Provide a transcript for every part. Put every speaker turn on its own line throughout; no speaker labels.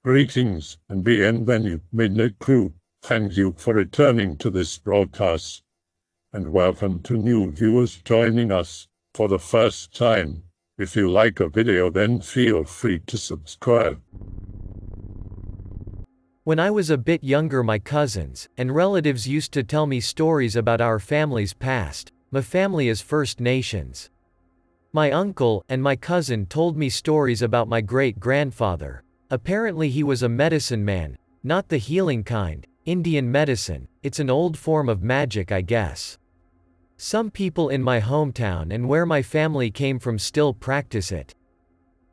Greetings and bienvenue, midnight crew. Thank you for returning to this broadcast, and welcome to new viewers joining us for the first time. If you like a video, then feel free to subscribe.
When I was a bit younger, my cousins and relatives used to tell me stories about our family's past. My family is First Nations. My uncle and my cousin told me stories about my great-grandfather. Apparently he was a medicine man, not the healing kind, Indian medicine. It's an old form of magic, I guess. Some people in my hometown and where my family came from still practice it.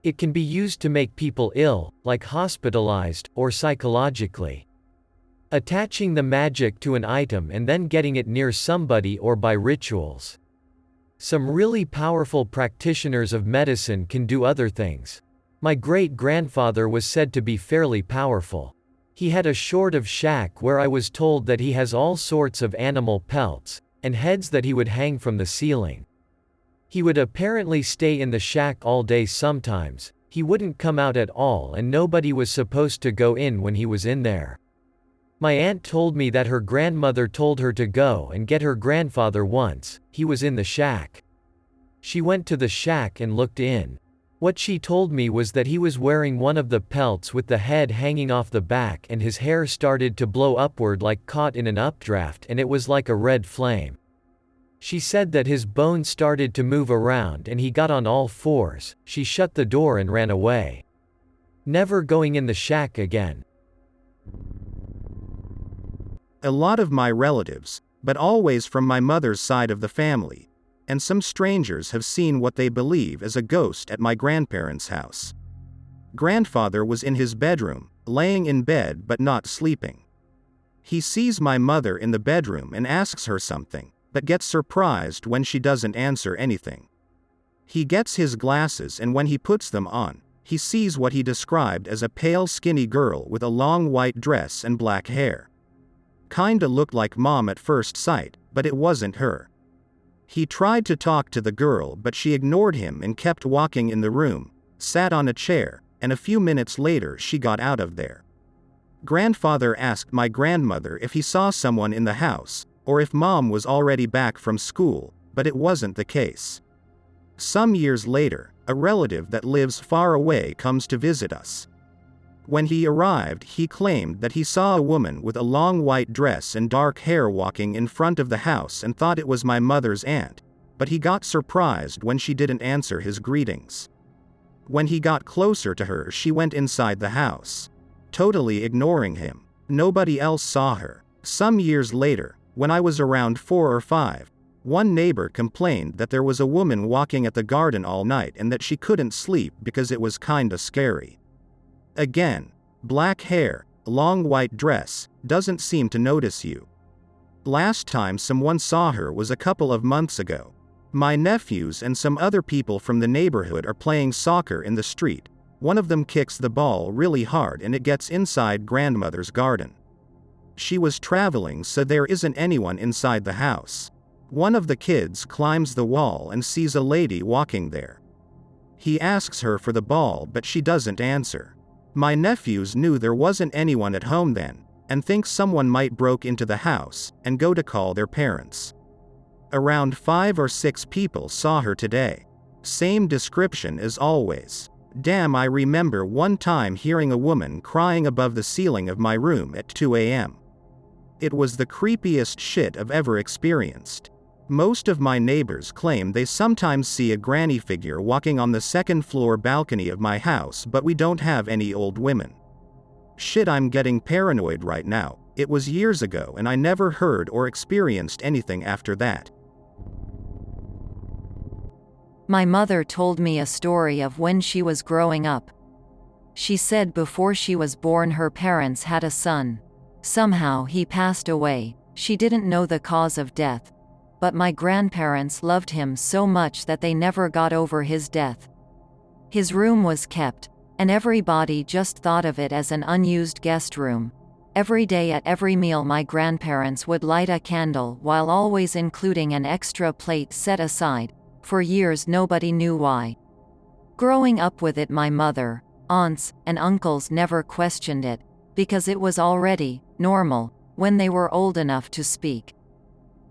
It can be used to make people ill, like hospitalized, or psychologically. Attaching the magic to an item and then getting it near somebody or by rituals. Some really powerful practitioners of medicine can do other things. My great-grandfather was said to be fairly powerful. He had a sort of shack where I was told that he has all sorts of animal pelts and heads that he would hang from the ceiling. He would apparently stay in the shack all day sometimes. He wouldn't come out at all and nobody was supposed to go in when he was in there. My aunt told me that her grandmother told her to go and get her grandfather once. He was in the shack. She went to the shack and looked in. What she told me was that he was wearing one of the pelts with the head hanging off the back and his hair started to blow upward like caught in an updraft and it was like a red flame. She said that his bones started to move around and he got on all fours. She shut the door and ran away. Never going in the shack again.
A lot of my relatives, but always from my mother's side of the family, and some strangers have seen what they believe is a ghost at my grandparents' house. Grandfather was in his bedroom, laying in bed but not sleeping. He sees my mother in the bedroom and asks her something, but gets surprised when she doesn't answer anything. He gets his glasses and when he puts them on, he sees what he described as a pale skinny girl with a long white dress and black hair. Kinda looked like Mom at first sight, but it wasn't her. He tried to talk to the girl but she ignored him and kept walking in the room, sat on a chair, and a few minutes later she got out of there. Grandfather asked my grandmother if he saw someone in the house, or if Mom was already back from school, but it wasn't the case. Some years later, a relative that lives far away comes to visit us. When he arrived, he claimed that he saw a woman with a long white dress and dark hair walking in front of the house and thought it was my mother's aunt, but he got surprised when she didn't answer his greetings. When he got closer to her, she went inside the house, totally ignoring him. Nobody else saw her. Some years later, when I was around 4 or 5, one neighbor complained that there was a woman walking at the garden all night and that she couldn't sleep because it was kinda scary. Again, black hair, long white dress, doesn't seem to notice you. Last time someone saw her was a couple of months ago. My nephews and some other people from the neighborhood are playing soccer in the street. One of them kicks the ball really hard and it gets inside grandmother's garden. She was traveling so there isn't anyone inside the house. One of the kids climbs the wall and sees a lady walking there. He asks her for the ball but she doesn't answer. My nephews knew there wasn't anyone at home then, and think someone might broke into the house, and go to call their parents. Around 5 or 6 people saw her today. Same description as always. Damn, I remember one time hearing a woman crying above the ceiling of my room at 2 a.m. It was the creepiest shit I've ever experienced. Most of my neighbors claim they sometimes see a granny figure walking on the second floor balcony of my house, but we don't have any old women. Shit, I'm getting paranoid right now. It was years ago and I never heard or experienced anything after that.
My mother told me a story of when she was growing up. She said before she was born her parents had a son. Somehow he passed away. She didn't know the cause of death. But my grandparents loved him so much that they never got over his death. His room was kept, and everybody just thought of it as an unused guest room. Every day at every meal my grandparents would light a candle while always including an extra plate set aside. For years nobody knew why. Growing up with it, my mother, Aunts and uncles never questioned it, because it was already normal when they were old enough to speak.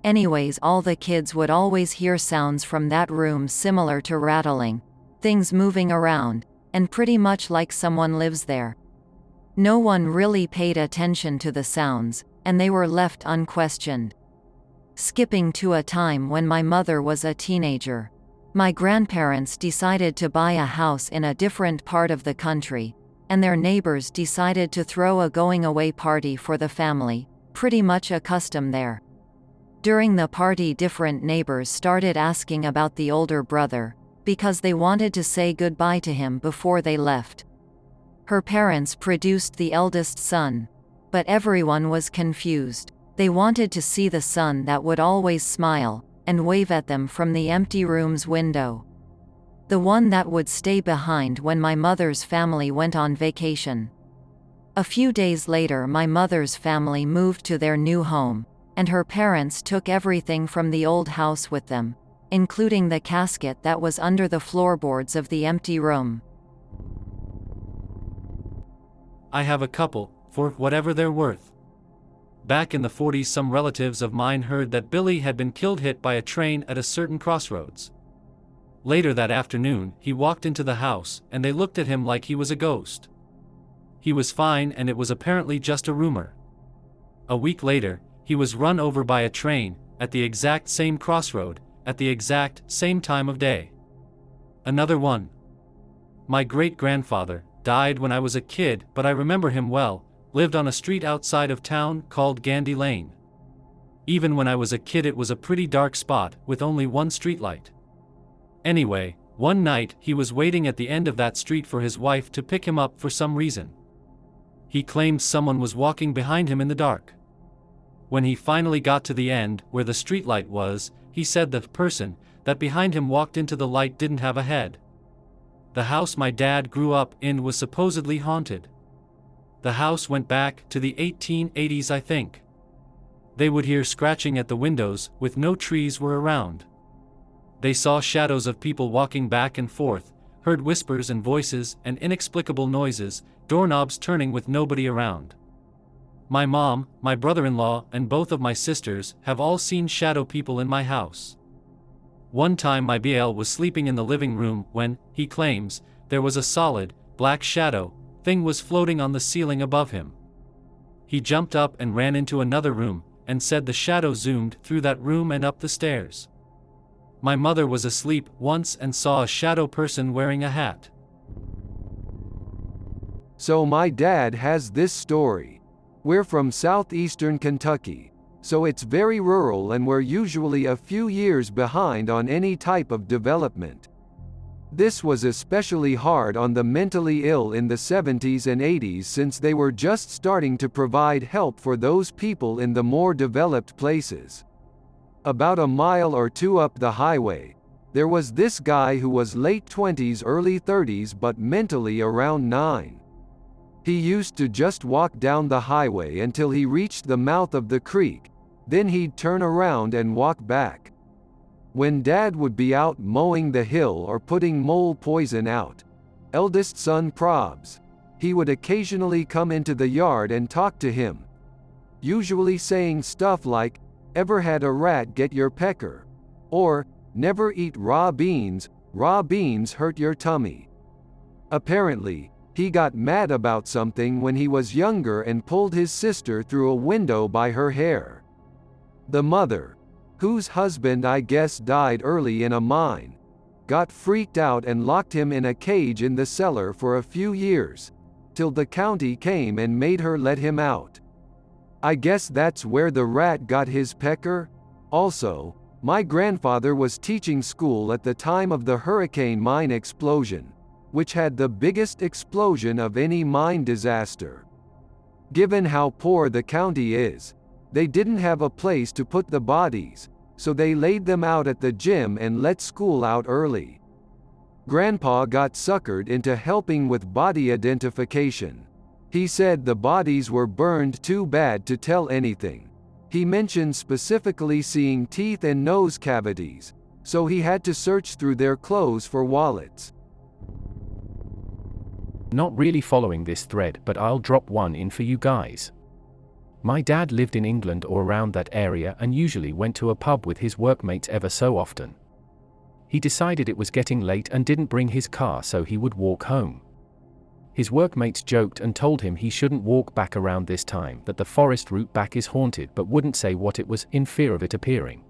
Anyways, all the kids would always hear sounds from that room similar to rattling, things moving around, and pretty much like someone lives there. No one really paid attention to the sounds, and they were left unquestioned. Skipping to a time when my mother was a teenager. My grandparents decided to buy a house in a different part of the country, and their neighbors decided to throw a going-away party for the family, pretty much a custom there. During the party, different neighbors started asking about the older brother, because they wanted to say goodbye to him before they left. Her parents produced the eldest son, but everyone was confused. They wanted to see the son that would always smile and wave at them from the empty room's window. The one that would stay behind when my mother's family went on vacation. A few days later, my mother's family moved to their new home, and her parents took everything from the old house with them, including the casket that was under the floorboards of the empty room.
I have a couple, for whatever they're worth. Back in the 40s, some relatives of mine heard that Billy had been killed hit by a train at a certain crossroads. Later that afternoon, he walked into the house, and they looked at him like he was a ghost. He was fine, and it was apparently just a rumor. A week later, he was run over by a train, at the exact same crossroad, at the exact same time of day. Another one. My great-grandfather died when I was a kid, but I remember him well. Lived on a street outside of town called Gandy Lane. Even when I was a kid, it was a pretty dark spot with only one streetlight. Anyway, one night he was waiting at the end of that street for his wife to pick him up for some reason. He claimed someone was walking behind him in the dark. When he finally got to the end where the streetlight was, he said the person that behind him walked into the light didn't have a head. The house my dad grew up in was supposedly haunted. The house went back to the 1880s, I think. They would hear scratching at the windows with no trees were around. They saw shadows of people walking back and forth, heard whispers and voices and inexplicable noises, doorknobs turning with nobody around. My mom, my brother-in-law, and both of my sisters have all seen shadow people in my house. One time my BL was sleeping in the living room when, he claims, there was a solid, black shadow thing was floating on the ceiling above him. He jumped up and ran into another room, and said the shadow zoomed through that room and up the stairs. My mother was asleep once and saw a shadow person wearing a hat.
So my dad has this story. We're from southeastern Kentucky, so it's very rural and we're usually a few years behind on any type of development. This was especially hard on the mentally ill in the 70s and 80s since they were just starting to provide help for those people in the more developed places. About a mile or two up the highway, there was this guy who was late 20s, early 30s but mentally around 9. He used to just walk down the highway until he reached the mouth of the creek, then he'd turn around and walk back. When Dad would be out mowing the hill or putting mole poison out, eldest son Probs, he would occasionally come into the yard and talk to him. Usually saying stuff like, "Ever had a rat get your pecker?" Or, "Never eat raw beans hurt your tummy." Apparently, he got mad about something when he was younger and pulled his sister through a window by her hair. The mother, whose husband I guess died early in a mine, got freaked out and locked him in a cage in the cellar for a few years, till the county came and made her let him out. I guess that's where the rat got his pecker. Also, my grandfather was teaching school at the time of the hurricane mine explosion, which had the biggest explosion of any mine disaster. Given how poor the county is, they didn't have a place to put the bodies, so they laid them out at the gym and let school out early. Grandpa got suckered into helping with body identification. He said the bodies were burned too bad to tell anything. He mentioned specifically seeing teeth and nose cavities, so he had to search through their clothes for wallets.
not really following this thread, but I'll drop one in for you guys. My dad lived in England or around that area and usually went to a pub with his workmates ever so often. He decided it was getting late and didn't bring his car, so he would walk home. His workmates joked and told him he shouldn't walk back around this time, that the forest route back is haunted, but wouldn't say what it was, in fear of it appearing.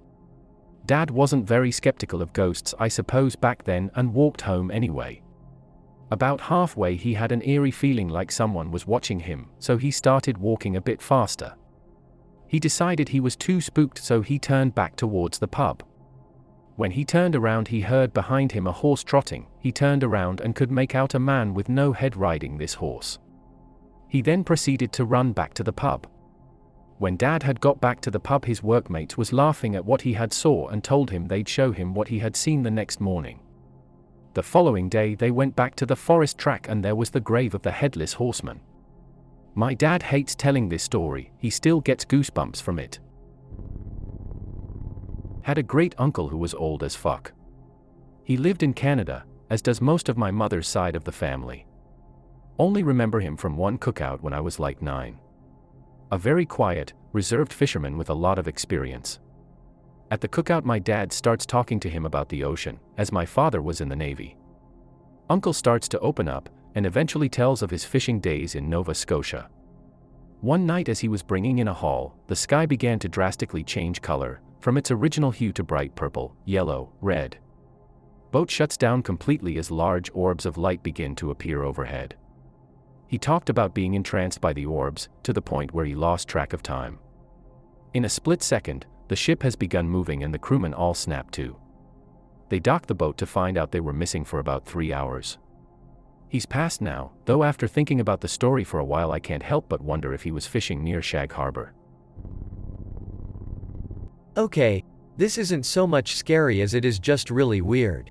Dad wasn't very skeptical of ghosts, I suppose, back then, and walked home anyway. About halfway he had an eerie feeling like someone was watching him, so he started walking a bit faster. He decided he was too spooked, so he turned back towards the pub. When he turned around, he heard behind him a horse trotting. He turned around and could make out a man with no head riding this horse. He then proceeded to run back to the pub. When Dad had got back to the pub, his workmate was laughing at what he had saw and told him they'd show him what he had seen the next morning. The following day they went back to the forest track and there was the grave of the Headless Horseman. My dad hates telling this story, he still gets goosebumps from it. Had a great uncle who was old as fuck. He lived in Canada, as does most of my mother's side of the family. Only remember him from one cookout when I was like 9. A very quiet, reserved fisherman with a lot of experience. At the cookout my dad starts talking to him about the ocean, as my father was in the Navy. Uncle starts to open up, and eventually tells of his fishing days in Nova Scotia. One night as he was bringing in a haul, the sky began to drastically change color, from its original hue to bright purple, yellow, red. Boat shuts down completely as large orbs of light begin to appear overhead. He talked about being entranced by the orbs, to the point where he lost track of time. In a split second, the ship has begun moving and the crewmen all snap to. They dock the boat to find out they were missing for about 3 hours. He's passed now, though after thinking about the story for a while I can't help but wonder if he was fishing near Shag Harbor.
Okay, this isn't so much scary as it is just really weird.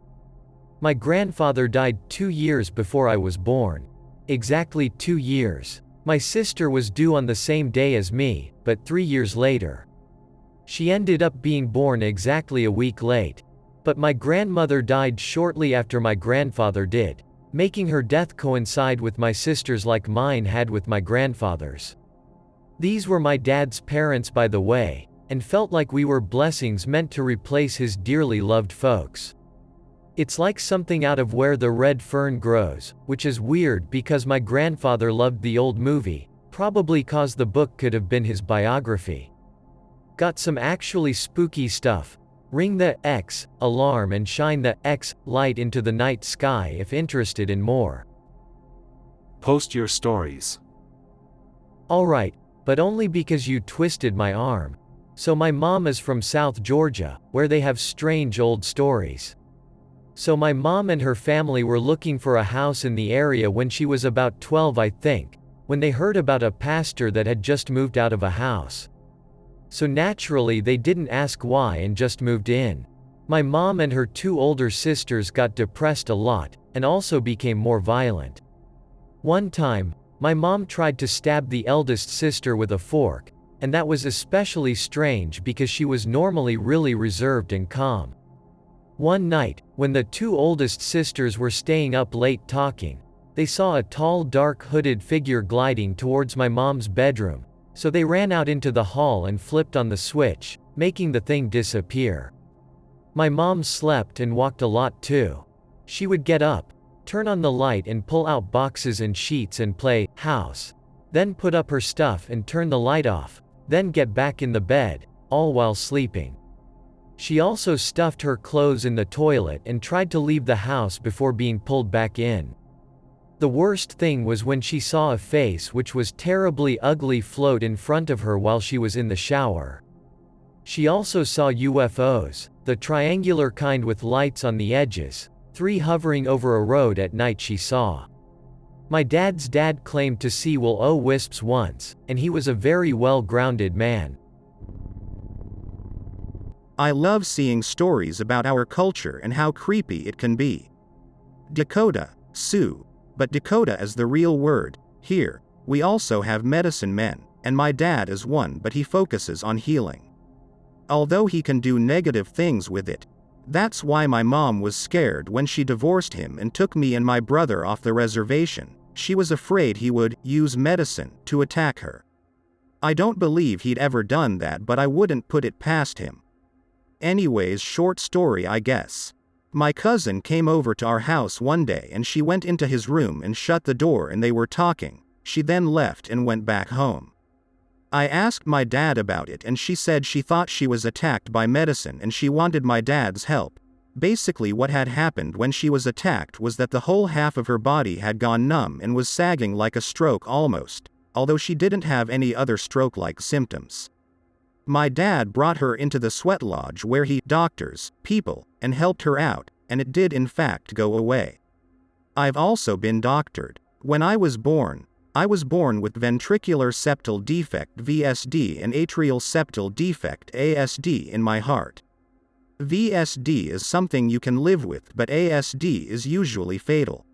My grandfather died 2 years before I was born. Exactly 2 years. My sister was due on the same day as me, but 3 years later. She ended up being born exactly a week late. But my grandmother died shortly after my grandfather did, making her death coincide with my sister's like mine had with my grandfather's. These were my dad's parents, by the way, and felt like we were blessings meant to replace his dearly loved folks. It's like something out of Where the Red Fern Grows, which is weird because my grandfather loved the old movie, probably cause the book could have been his biography. Got some actually spooky stuff. Ring the X alarm and shine the X light into the night sky if interested in more.
Post your stories.
Alright, but only because you twisted my arm. So my mom is from South Georgia, where they have strange old stories. So my mom and her family were looking for a house in the area when she was about 12, I think, when they heard about a pastor that had just moved out of a house. So naturally they didn't ask why and just moved in. My mom and her 2 older sisters got depressed a lot, and also became more violent. One time, my mom tried to stab the eldest sister with a fork, and that was especially strange because she was normally really reserved and calm. One night, when the 2 oldest sisters were staying up late talking, they saw a tall dark hooded figure gliding towards my mom's bedroom. So they ran out into the hall and flipped on the switch, making the thing disappear. My mom slept and walked a lot too. She would get up, turn on the light and pull out boxes and sheets and play house. Then put up her stuff and turn the light off, then get back in the bed, all while sleeping. She also stuffed her clothes in the toilet and tried to leave the house before being pulled back in. The worst thing was when she saw a face which was terribly ugly float in front of her while she was in the shower. She also saw UFOs, the triangular kind with lights on the edges, 3 hovering over a road at night she saw. My dad's dad claimed to see will-o-wisps once, and he was a very well-grounded man.
I love seeing stories about our culture and how creepy it can be. Dakota, Sioux. But Dakota is the real word. Here, we also have medicine men, and my dad is one, but he focuses on healing. Although he can do negative things with it. That's why my mom was scared when she divorced him and took me and my brother off the reservation, She was afraid he would use medicine to attack her. I don't believe he'd ever done that, but I wouldn't put it past him. Anyways, short story I guess. My cousin came over to our house one day and she went into his room and shut the door and they were talking. She then left and went back home. I asked my dad about it and she said she thought she was attacked by medicine and she wanted my dad's help. Basically what had happened when she was attacked was that the whole half of her body had gone numb and was sagging like a stroke almost, although she didn't have any other stroke-like symptoms. My dad brought her into the sweat lodge where he doctors people and helped her out, and it did in fact go away. I've also been doctored. When I was born with ventricular septal defect (VSD) and atrial septal defect (ASD) in my heart. VSD is something you can live with, but ASD is usually fatal.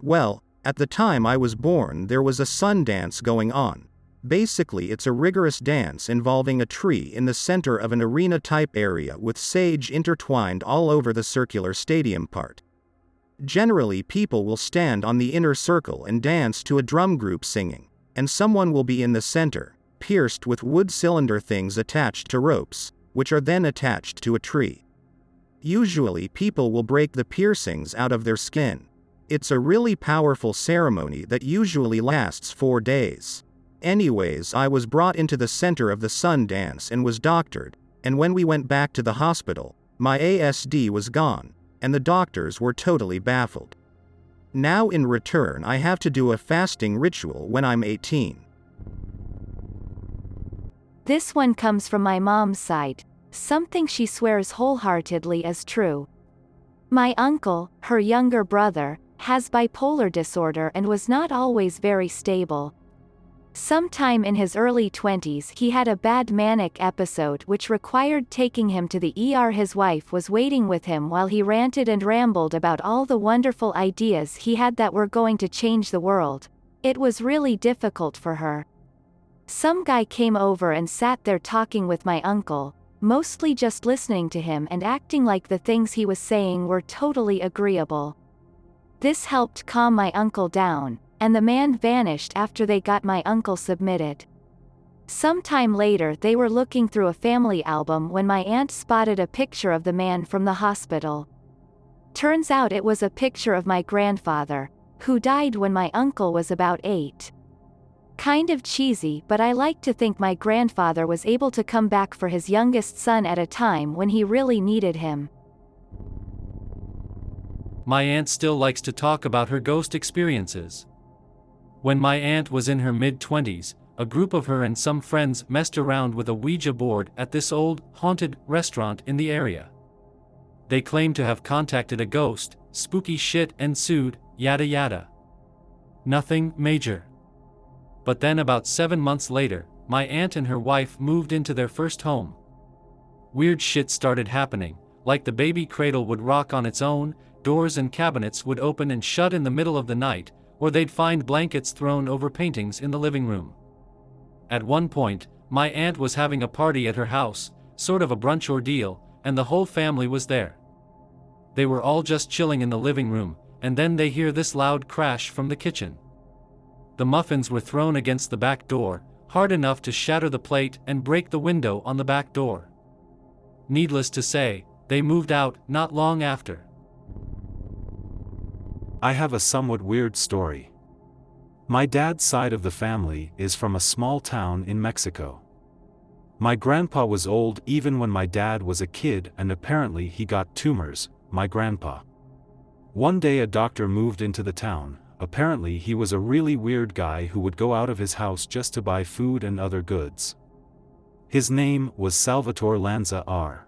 Well, at the time I was born there was a sun dance going on. Basically it's a rigorous dance involving a tree in the center of an arena-type area with sage intertwined all over the circular stadium part. Generally people will stand on the inner circle and dance to a drum group singing, and someone will be in the center, pierced with wood cylinder things attached to ropes, which are then attached to a tree. Usually people will break the piercings out of their skin. It's a really powerful ceremony that usually lasts 4 days. Anyways, I was brought into the center of the sun dance and was doctored, and when we went back to the hospital, my ASD was gone, and the doctors were totally baffled. Now in return I have to do a fasting ritual when I'm 18.
This one comes from my mom's side, something she swears wholeheartedly is true. My uncle, her younger brother, has bipolar disorder and was not always very stable. Sometime in his early 20s he had a bad manic episode which required taking him to the ER. His wife was waiting with him while he ranted and rambled about all the wonderful ideas he had that were going to change the world. It was really difficult for her. Some guy came over and sat there talking with my uncle, mostly just listening to him and acting like the things he was saying were totally agreeable. This helped calm my uncle down, and the man vanished after they got my uncle submitted. Sometime later they were looking through a family album when my aunt spotted a picture of the man from the hospital. Turns out it was a picture of my grandfather, who died when my uncle was about 8. Kind of cheesy, but I like to think my grandfather was able to come back for his youngest son at a time when he really needed him.
My aunt still likes to talk about her ghost experiences. When my aunt was in her mid-20s, a group of her and some friends messed around with a Ouija board at this old, haunted restaurant in the area. They claimed to have contacted a ghost, spooky shit ensued, yada yada. Nothing major. But then about 7 months later, my aunt and her wife moved into their first home. Weird shit started happening, like the baby cradle would rock on its own, doors and cabinets would open and shut in the middle of the night, or they'd find blankets thrown over paintings in the living room. At one point, my aunt was having a party at her house, sort of a brunch ordeal, and the whole family was there. They were all just chilling in the living room, and then they hear this loud crash from the kitchen. The muffins were thrown against the back door, hard enough to shatter the plate and break the window on the back door. Needless to say, they moved out not long after.
I have a somewhat weird story. My dad's side of the family is from a small town in Mexico. My grandpa was old even when my dad was a kid, and apparently he got tumors, my grandpa. One day a doctor moved into the town. Apparently he was a really weird guy who would go out of his house just to buy food and other goods. His name was Salvatore Lanza R.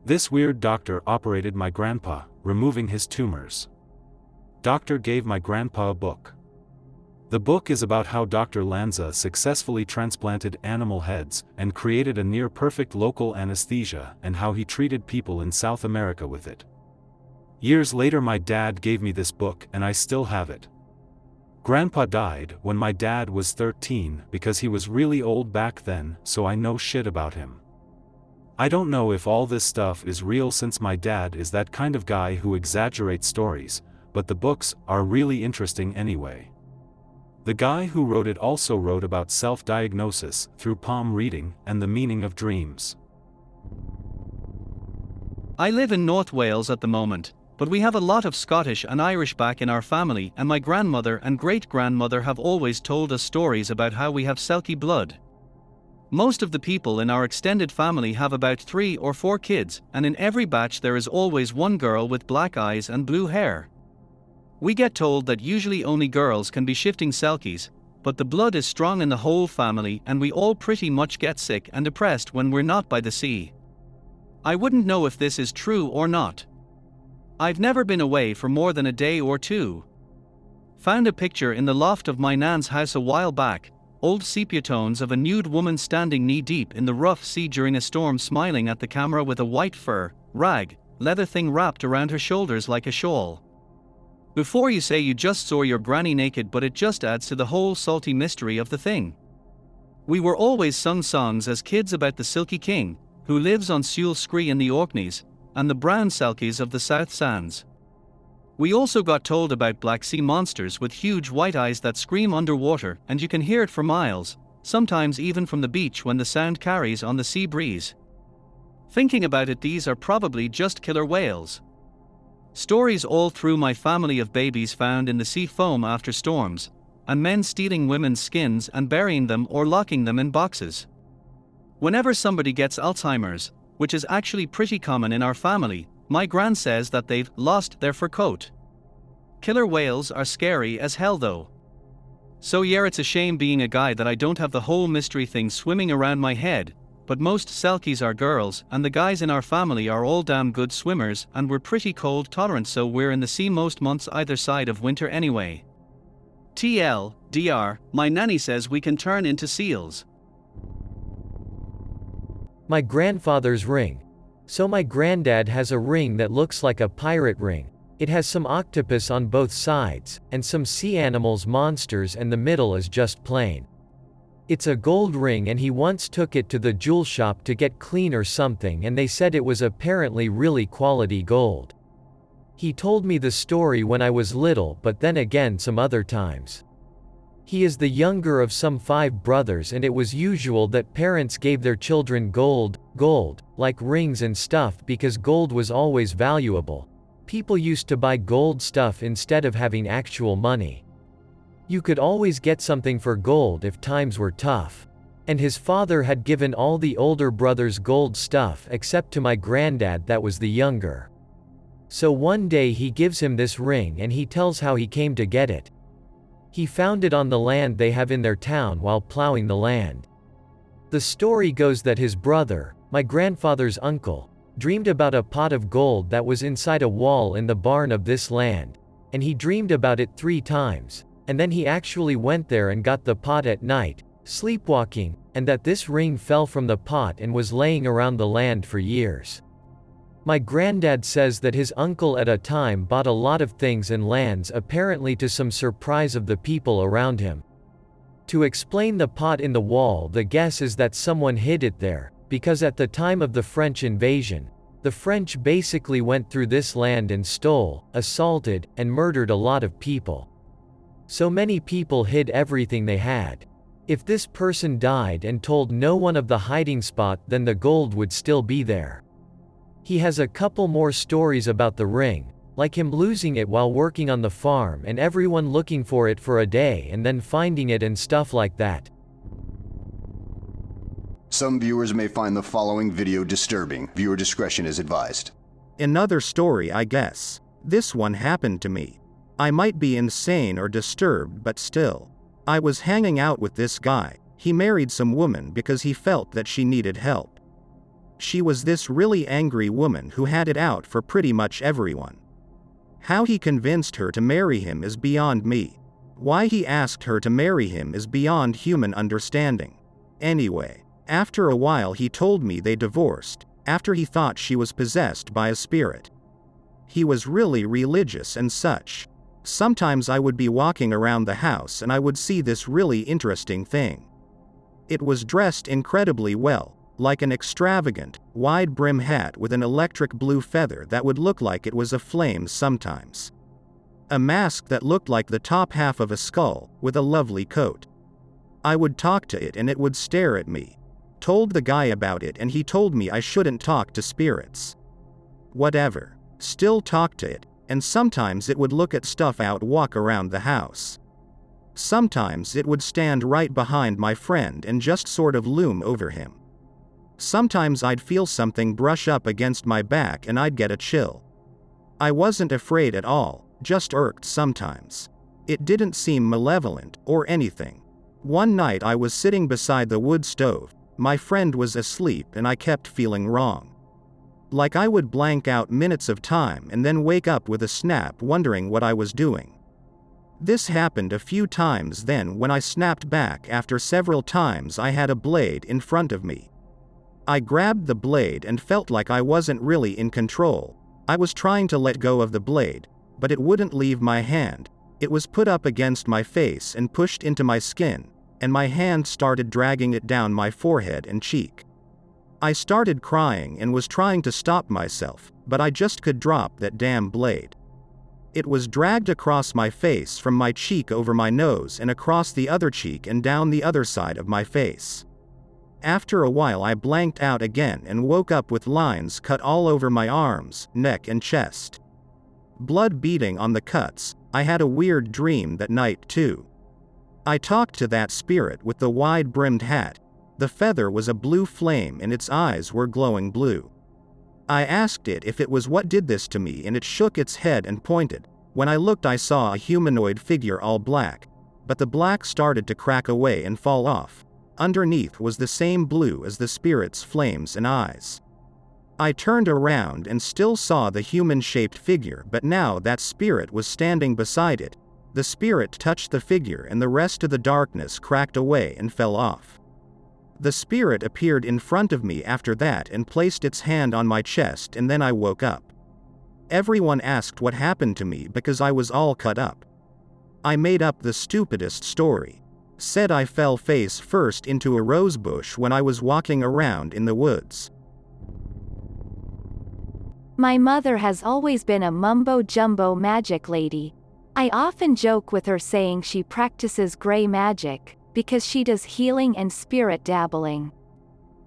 This weird doctor operated my grandpa, removing his tumors. Doctor gave my grandpa a book. The book is about how Dr. Lanza successfully transplanted animal heads and created a near-perfect local anesthesia, and how he treated people in South America with it. Years later my dad gave me this book and I still have it. Grandpa died when my dad was 13 because he was really old back then, so I know shit about him. I don't know if all this stuff is real since my dad is that kind of guy who exaggerates stories, but the books are really interesting anyway. The guy who wrote it also wrote about self-diagnosis through palm reading and the meaning of dreams.
I live in North Wales at the moment, but we have a lot of Scottish and Irish back in our family, and my grandmother and great-grandmother have always told us stories about how we have Selkie blood. Most of the people in our extended family have about 3 or 4 kids, and in every batch there is always one girl with black eyes and blue hair. We get told that usually only girls can be shifting Selkies, but the blood is strong in the whole family and we all pretty much get sick and depressed when we're not by the sea. I wouldn't know if this is true or not. I've never been away for more than a day or 2. Found a picture in the loft of my nan's house a while back, old sepia tones of a nude woman standing knee-deep in the rough sea during a storm, smiling at the camera with a white fur, rag, leather thing wrapped around her shoulders like a shawl. Before you say you just saw your granny naked, but it just adds to the whole salty mystery of the thing. We were always sung songs as kids about the Silkie King, who lives on Sule Scree in the Orkneys, and the brown Selkies of the South Sands. We also got told about black sea monsters with huge white eyes that scream underwater, and you can hear it for miles, sometimes even from the beach when the sound carries on the sea breeze. Thinking about it, these are probably just killer whales. Stories all through my family of babies found in the sea foam after storms, and men stealing women's skins and burying them or locking them in boxes. Whenever somebody gets Alzheimer's, which is actually pretty common in our family, my gran says that they've lost their fur coat. Killer whales are scary as hell though. So yeah, it's a shame being a guy that I don't have the whole mystery thing swimming around my head, but most Selkies are girls, and the guys in our family are all damn good swimmers, and we're pretty cold tolerant, so we're in the sea most months either side of winter anyway. TLDR, my nanny says we can turn into seals.
My grandfather's ring. So my granddad has a ring that looks like a pirate ring. It has some octopus on both sides, and some sea animals, monsters, and the middle is just plain. It's a gold ring, and he once took it to the jewel shop to get clean or something, and they said it was apparently really quality gold. He told me the story when I was little, but then again some other times. He is the younger of some 5 brothers, and it was usual that parents gave their children gold, like rings and stuff, because gold was always valuable. People used to buy gold stuff instead of having actual money. You could always get something for gold if times were tough. And his father had given all the older brothers gold stuff except to my granddad, that was the younger. So one day he gives him this ring and he tells how he came to get it. He found it on the land they have in their town while plowing the land. The story goes that his brother, my grandfather's uncle, dreamed about a pot of gold that was inside a wall in the barn of this land, and he dreamed about it 3 times. And then he actually went there and got the pot at night, sleepwalking, and that this ring fell from the pot and was laying around the land for years. My granddad says that his uncle at a time bought a lot of things and lands, apparently to some surprise of the people around him. To explain the pot in the wall, the guess is that someone hid it there, because at the time of the French invasion, the French basically went through this land and stole, assaulted, and murdered a lot of people. So many people hid everything they had. If this person died and told no one of the hiding spot, then the gold would still be there. He has a couple more stories about the ring, like him losing it while working on the farm and everyone looking for it for a day and then finding it and stuff like that.
Some viewers may find the following video disturbing. Viewer discretion is advised.
Another story, I guess. This one happened to me. I might be insane or disturbed, but still. I was hanging out with this guy. He married some woman because he felt that she needed help. She was this really angry woman who had it out for pretty much everyone. How he convinced her to marry him is beyond me. Why he asked her to marry him is beyond human understanding. Anyway, after a while he told me they divorced, after he thought she was possessed by a spirit. He was really religious and such. Sometimes I would be walking around the house and I would see this really interesting thing. It was dressed incredibly well, like an extravagant, wide-brim hat with an electric blue feather that would look like it was aflame sometimes. A mask that looked like the top half of a skull, with a lovely coat. I would talk to it and it would stare at me. Told the guy about it and he told me I shouldn't talk to spirits. Whatever. Still talk to it, and sometimes it would look at stuff out walk around the house. Sometimes it would stand right behind my friend and just sort of loom over him. Sometimes I'd feel something brush up against my back and I'd get a chill. I wasn't afraid at all, just irked sometimes. It didn't seem malevolent or anything. One night I was sitting beside the wood stove, my friend was asleep and I kept feeling wrong. Like I would blank out minutes of time and then wake up with a snap wondering what I was doing. This happened a few times then when I snapped back after several times I had a blade in front of me. I grabbed the blade and felt like I wasn't really in control. I was trying to let go of the blade, but it wouldn't leave my hand. It was put up against my face and pushed into my skin, and my hand started dragging it down my forehead and cheek. I started crying and was trying to stop myself, but I just could drop that damn blade. It was dragged across my face from my cheek over my nose and across the other cheek and down the other side of my face. After a while I blanked out again and woke up with lines cut all over my arms, neck and chest. Blood beading on the cuts. I had a weird dream that night too. I talked to that spirit with the wide-brimmed hat. The feather was a blue flame and its eyes were glowing blue. I asked it if it was what did this to me and it shook its head and pointed. When I looked I saw a humanoid figure all black, but the black started to crack away and fall off. Underneath was the same blue as the spirit's flames and eyes. I turned around and still saw the human-shaped figure, but now that spirit was standing beside it. The spirit touched the figure and the rest of the darkness cracked away and fell off. The spirit appeared in front of me after that and placed its hand on my chest, and then I woke up. Everyone asked what happened to me because I was all cut up. I made up the stupidest story. Said I fell face first into a rose bush when I was walking around in the woods.
My mother has always been a mumbo-jumbo magic lady. I often joke with her saying she practices gray magic, because she does healing and spirit dabbling.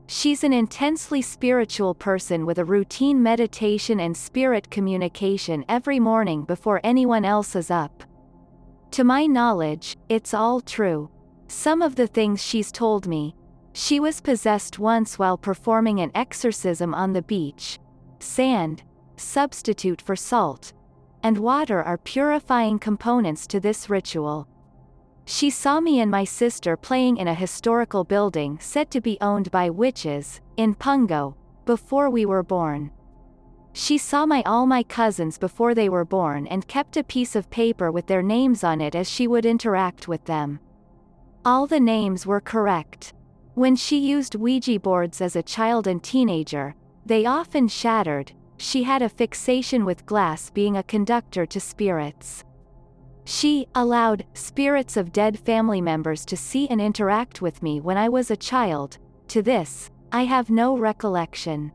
She's an intensely spiritual person with a routine meditation and spirit communication every morning before anyone else is up. To my knowledge, it's all true. Some of the things she's told me. She was possessed once while performing an exorcism on the beach. Sand, substitute for salt, and water are purifying components to this ritual. She saw me and my sister playing in a historical building said to be owned by witches, in Pungo, before we were born. She saw all my cousins before they were born and kept a piece of paper with their names on it as she would interact with them. All the names were correct. When she used Ouija boards as a child and teenager, they often shattered. She had a fixation with glass being a conductor to spirits. She allowed spirits of dead family members to see and interact with me when I was a child. To this, I have no recollection.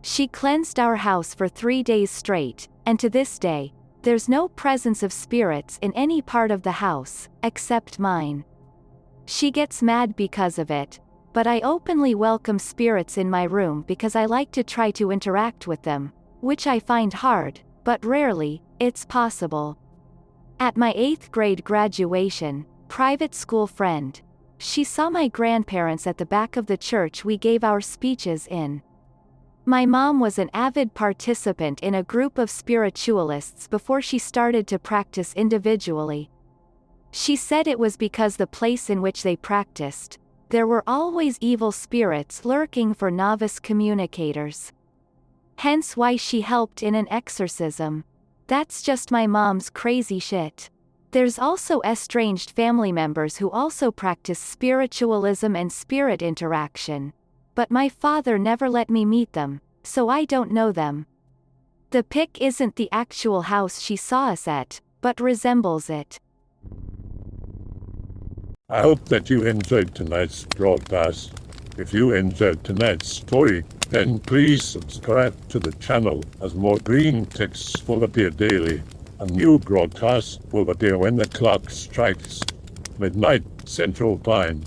She cleansed our house for 3 days straight, and to this day, there's no presence of spirits in any part of the house, except mine. She gets mad because of it, but I openly welcome spirits in my room because I like to try to interact with them, which I find hard, but rarely, it's possible. At my 8th grade graduation, private school friend. She saw my grandparents at the back of the church we gave our speeches in. My mom was an avid participant in a group of spiritualists before she started to practice individually. She said it was because the place in which they practiced, there were always evil spirits lurking for novice communicators. Hence why she helped in an exorcism. That's just my mom's crazy shit. There's also estranged family members who also practice spiritualism and spirit interaction. But my father never let me meet them, so I don't know them. The pic isn't the actual house she saw us at, but resembles it.
I hope that you enjoyed tonight's broadcast. If you enjoyed tonight's story, then please subscribe to the channel as more green texts will appear daily. A new broadcast will appear when the clock strikes midnight Central Time.